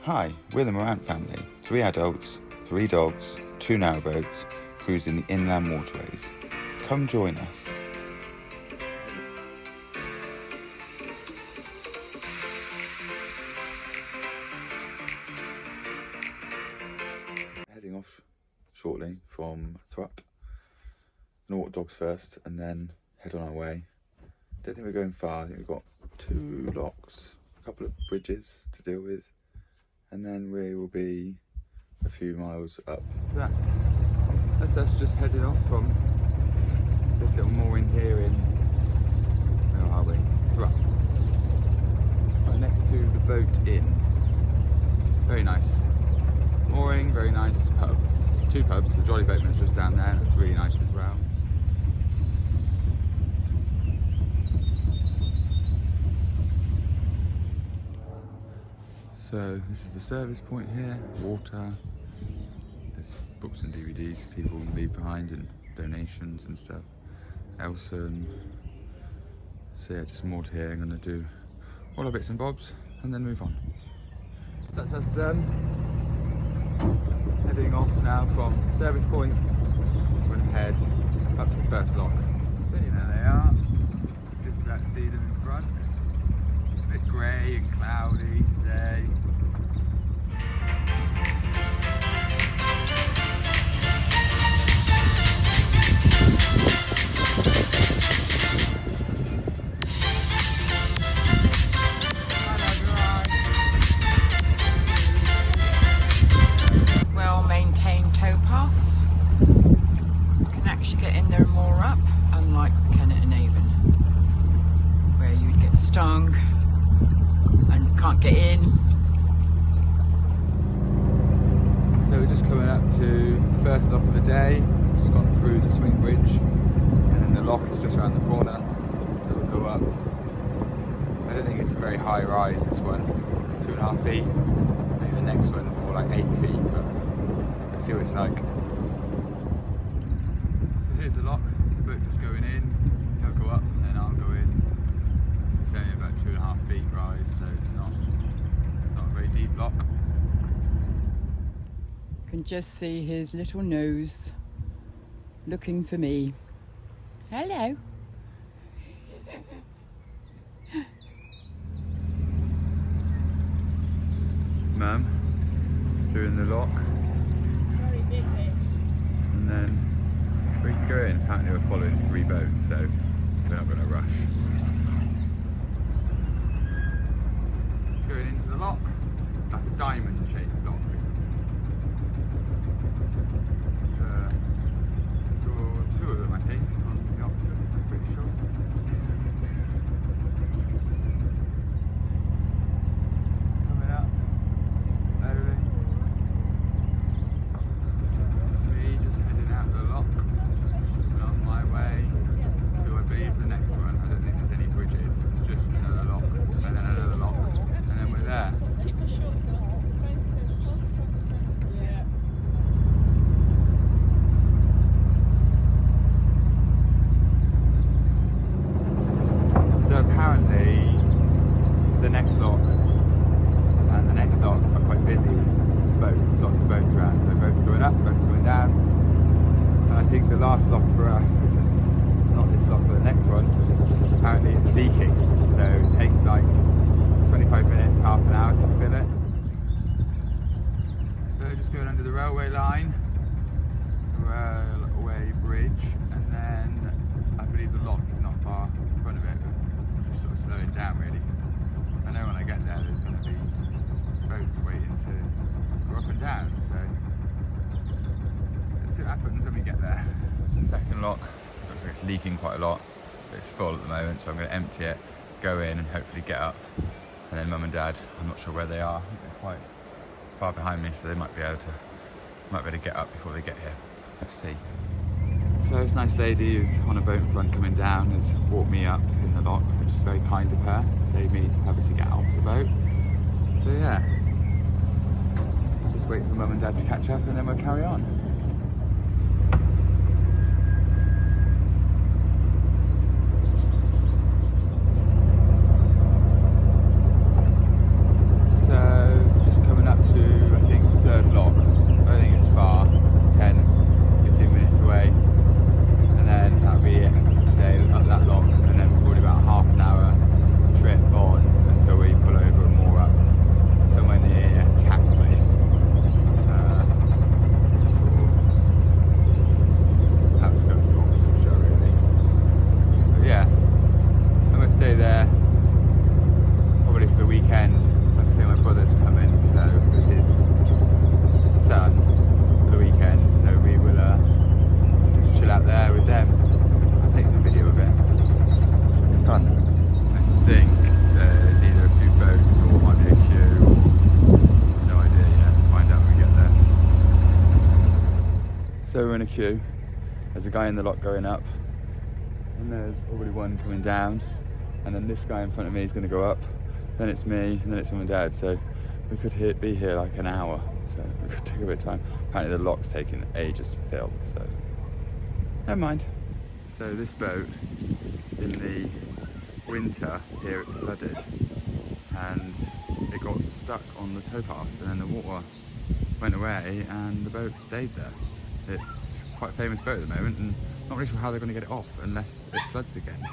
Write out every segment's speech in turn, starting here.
Hi, we're the Morant family, 3 adults, 3 dogs, 2 narrowboats, cruising the inland waterways. Come join us. Heading off shortly from Thrupp. Gonna walk dogs first and then head on our way. Don't think we're going far. I think we've got 2 locks, a couple of bridges to deal with, and then we will be a few miles up. So that's us just heading off from this little mooring here in, where are we? Thrupp. Right next to the boat inn. Very nice. Mooring, very nice pub. 2 pubs, the Jolly Boatman's just down there, that's really nice as well. So this is the service point here, water, there's books and DVDs people leave behind and donations and stuff. Elson. So yeah, just moored here. I'm going to do all our bits and bobs and then move on. That's us done. Heading off now from service point. We're going to head up to the first lock. So there they are. Just about to see them in front. It's a bit grey and cloudy today. Well-maintained towpaths. You can actually get in there and moor up, unlike the Kennet and Avon, where you'd get stung and can't get in. So we're just coming up to the first lock of the day. Just gone through the swing bridge, and then the lock is just around the corner. So we'll go up. I don't think it's a very high rise, this one, 2.5 feet. Maybe the next one's more like 8 feet, but let's see what it's like. So here's the lock, the boat just going in, he'll go up and then I'll go in. So it's only about 2.5 feet rise, so it's not a very deep lock. You can just see his little nose looking for me. Hello. Mum, doing the lock. Very busy. And then we can go in. Apparently we're following 3 boats, so we're not going to rush. It's going into the lock. It's like a diamond shaped lock. It's 2 of them, I think, on the Oxfords, I'm pretty sure. It's coming up slowly. It's me just heading out the lock and on my way to, I believe, the next one. I don't think there's any bridges, it's just another lock and then another lock, and then we're there. Keep the shorts on because the phone says 12%. Yeah. So apparently the next lock and the next lock are quite busy with boats, lots of boats around, so boats going up, boats going down. And I think the last lock for us, which is not this lock but the next one, apparently it's leaking, so it takes like 25 minutes, half an hour to fill it. So just going under the railway line, railway bridge, and then I believe the lock is not far in front of it. Just sort of slowing down really, because I know when I get there there's going to be boats waiting to go up and down, so let's see what happens when we get there. The second lock looks like it's leaking quite a lot, but it's full at the moment, so I'm going to empty it, go in and hopefully get up, and then Mum and Dad, I'm not sure where they are, I think they're quite far behind me, so they might be able to get up before they get here. Let's see. So this nice lady who's on a boat in front coming down has walked me up in the lock, which is very kind of her, saved me having to get off the boat. So yeah, just wait for Mum and Dad to catch up and then we'll carry on. So just coming up we're in a queue. There's a guy in the lock going up, and there's already one coming down, and then this guy in front of me is going to go up, then it's me, and then it's mum and dad. So we could be here like an hour, so it could take a bit of time. Apparently the lock's taking ages to fill, so never mind. So this boat, in the winter here it flooded and it got stuck on the towpath, and then the water went away and the boat stayed there. It's quite a famous boat at the moment, and not really sure how they're going to get it off unless it floods again.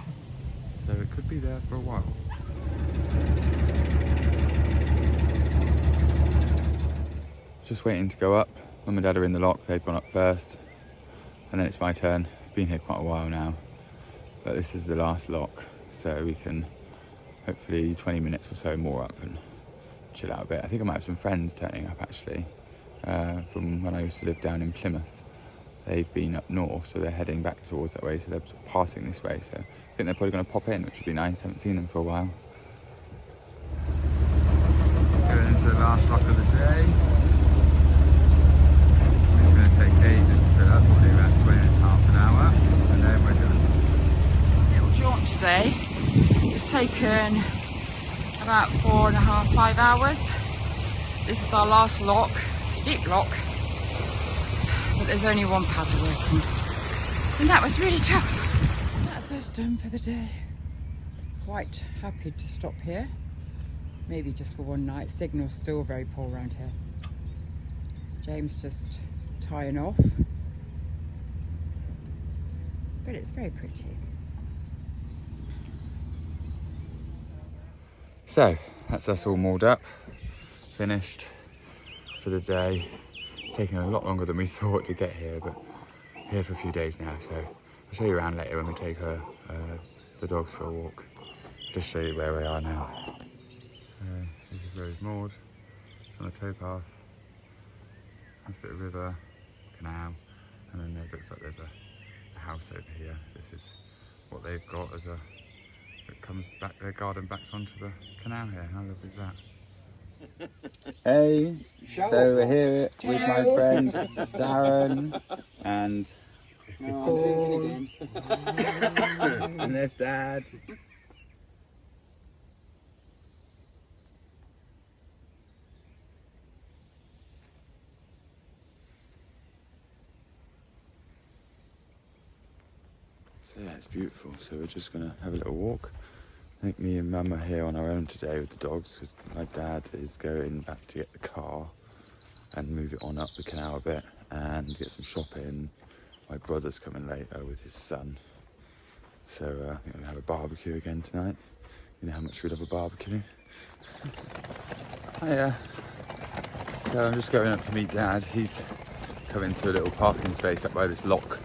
So it could be there for a while. Just waiting to go up. Mum and Dad are in the lock, they've gone up first, and then it's my turn. Been here quite a while now, but this is the last lock, so we can hopefully 20 minutes or so more up and chill out a bit. I think I might have some friends turning up actually, from when I used to live down in Plymouth. They've been up north, so they're heading back towards that way, so they're sort of passing this way, so I think they're probably going to pop in, which would be nice. I haven't seen them for a while. Just going into the last lock of the day. It's going to take ages to fill up, probably about 20 minutes, half an hour, and then we're done. Little jaunt today. It's taken about 4.5, 5 hours. This is our last lock. It's a deep lock, but there's only one paddle working, and that was really tough. That's us done for the day. Quite happy to stop here, maybe just for one night. Signal's still very poor around here. James just tying off, but it's very pretty. So that's us all moored up, finished for the day. It's taken a lot longer than we thought to get here, but here for a few days now, so I'll show you around later when we take the dogs for a walk. Just show you where we are now. So this is where it's moored. It's on a towpath. Nice bit of river, canal, and then there looks like there's a house over here. So this is what they've got as a, it comes back, their garden backs onto the canal here. How lovely is that? Hey, so we're here with my friend Darren and Paul, and there's Dad. So yeah, it's beautiful. So we're just gonna have a little walk. I think me and Mum are here on our own today with the dogs because my dad is going back to get the car and move it on up the canal a bit and get some shopping. My brother's coming later with his son. So I think we're gonna have a barbecue again tonight. You know how much we love a barbecue. Hiya. So I'm just going up to meet Dad. He's coming to a little parking space up by this lock.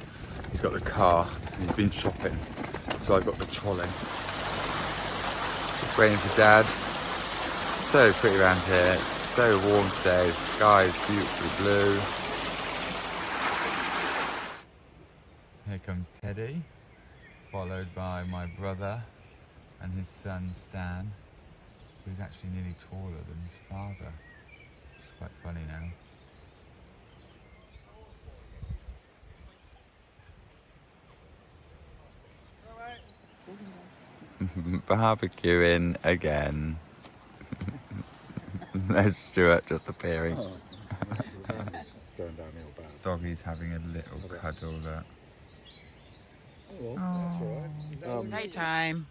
He's got the car and he's been shopping. So I've got the trolley. Just waiting for Dad. So pretty around here. It's so warm today. The sky is beautifully blue. Here comes Teddy, followed by my brother and his son Stan, who's actually nearly taller than his father. It's quite funny now. Barbecuing again. There's Stuart just appearing. Going downhill bad. Doggy's having a little cuddle there. Oh, that's all right. Playtime.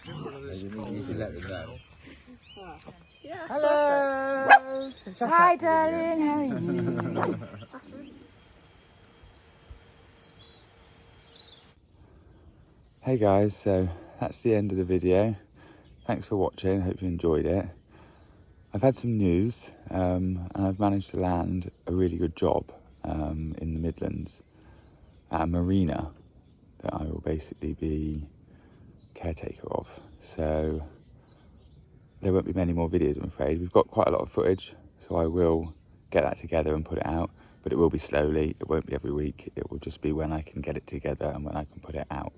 You can let them know. Yeah, Hello! Hi, darling. How are you? Hey guys, so that's the end of the video. Thanks for watching, hope you enjoyed it. I've had some news and I've managed to land a really good job in the Midlands at a marina that I will basically be caretaker of. So there won't be many more videos, I'm afraid. We've got quite a lot of footage, so I will get that together and put it out, but it will be slowly. It won't be every week. It will just be when I can get it together and when I can put it out.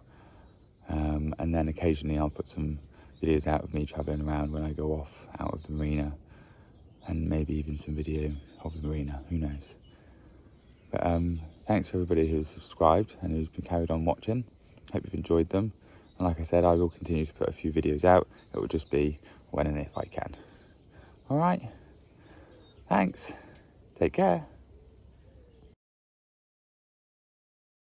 And then occasionally I'll put some videos out of me travelling around when I go off out of the marina. and maybe even some video of the marina, who knows. But thanks for everybody who's subscribed and who's been carried on watching. Hope you've enjoyed them. And like I said, I will continue to put a few videos out. It will just be when and if I can. All right. Thanks. Take care.